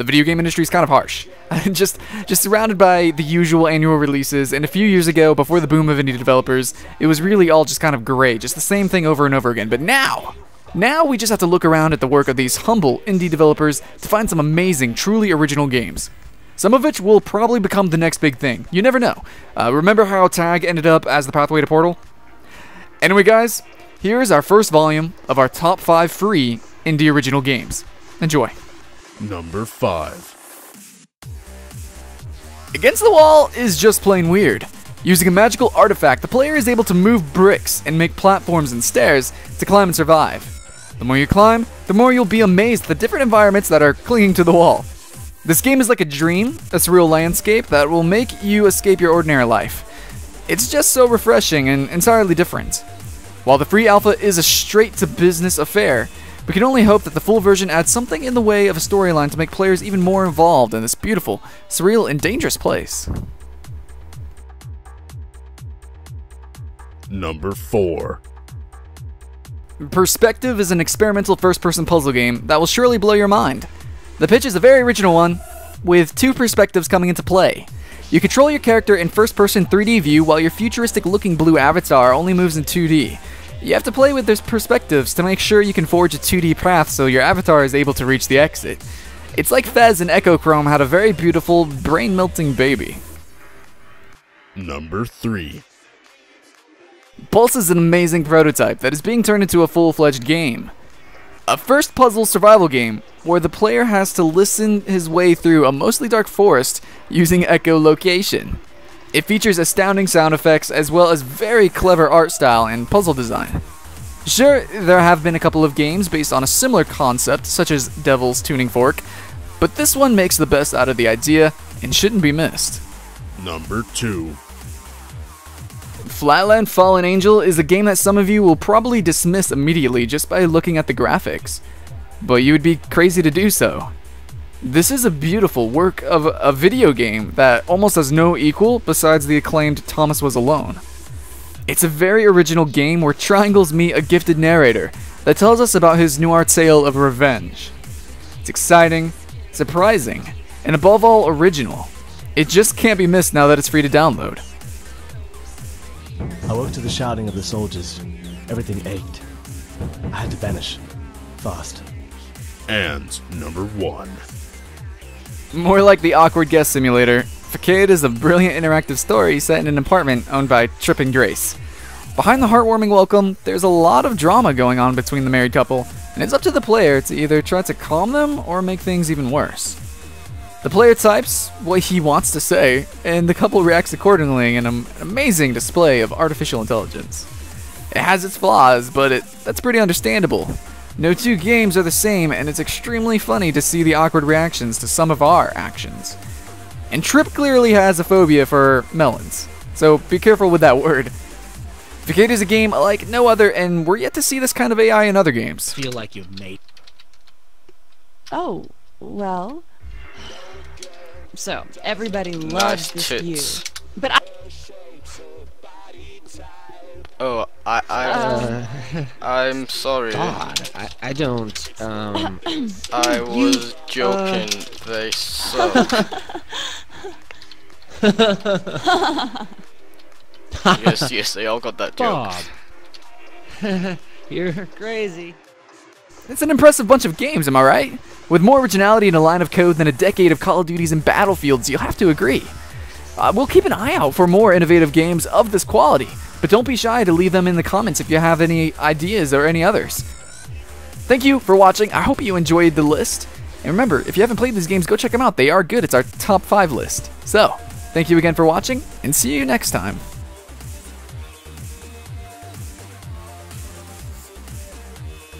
video game industry is kind of harsh. just surrounded by the usual annual releases, and a few years ago, before the boom of indie developers, it was really all just kind of great, just the same thing over and over again. But now we just have to look around at the work of these humble indie developers to find some amazing, truly original games. Some of which will probably become the next big thing. You never know. Remember how Tag ended up as the pathway to Portal? Anyway, guys, here is our first volume of our top 5 free indie original games. Enjoy. Number 5. Against the Wall is just plain weird. Using a magical artifact, the player is able to move bricks and make platforms and stairs to climb and survive. The more you climb, the more you'll be amazed at the different environments that are clinging to the wall. This game is like a dream, a surreal landscape that will make you escape your ordinary life. It's just so refreshing and entirely different. While the free alpha is a straight-to-business affair, we can only hope that the full version adds something in the way of a storyline to make players even more involved in this beautiful, surreal, and dangerous place. Number 4. Perspective is an experimental first-person puzzle game that will surely blow your mind. The pitch is a very original one, with 2 perspectives coming into play. You control your character in first-person 3D view while your futuristic-looking blue avatar only moves in 2D. You have to play with those perspectives to make sure you can forge a 2D path so your avatar is able to reach the exit. It's like Fez and Echochrome had a very beautiful, brain-melting baby. Number 3. Pulse is an amazing prototype that is being turned into a full-fledged game. A first puzzle survival game where the player has to listen his way through a mostly dark forest using echolocation. It features astounding sound effects as well as very clever art style and puzzle design. Sure, there have been a couple of games based on a similar concept, such as Devil's Tuning Fork, but this one makes the best out of the idea and shouldn't be missed. Number 2. Flatland Fallen Angel is a game that some of you will probably dismiss immediately just by looking at the graphics, but you would be crazy to do so. This is a beautiful work of a video game that almost has no equal besides the acclaimed Thomas Was Alone. It's a very original game where triangles meet a gifted narrator that tells us about his noir tale of revenge. It's exciting, surprising, and above all original. It just can't be missed now that it's free to download. I woke to the shouting of the soldiers. Everything ached. I had to vanish. Fast. And number 1. More like the awkward guest simulator, Façade is a brilliant interactive story set in an apartment owned by Trip and Grace. Behind the heartwarming welcome, there's a lot of drama going on between the married couple, and it's up to the player to either try to calm them or make things even worse. The player types what he wants to say, and the couple reacts accordingly in an amazing display of artificial intelligence. It has its flaws, but that's pretty understandable. No 2 games are the same, and it's extremely funny to see the awkward reactions to some of our actions. And Trip clearly has a phobia for melons, so be careful with that word. Façade is a game like no other, and we're yet to see this kind of AI in other games. Feel like you've made. Oh, well. So, everybody loves this view. But I'm sorry. God, I don't, I was joking. They suck. yes, they all got that joke. Bob. You're crazy. It's an impressive bunch of games, am I right? With more originality in a line of code than a decade of Call of Duties and Battlefields, you'll have to agree. We'll keep an eye out for more innovative games of this quality, but don't be shy to leave them in the comments if you have any ideas or any others. Thank you for watching. I hope you enjoyed the list. And remember, if you haven't played these games, go check them out. They are good. It's our top 5 list. So, thank you again for watching, and see you next time.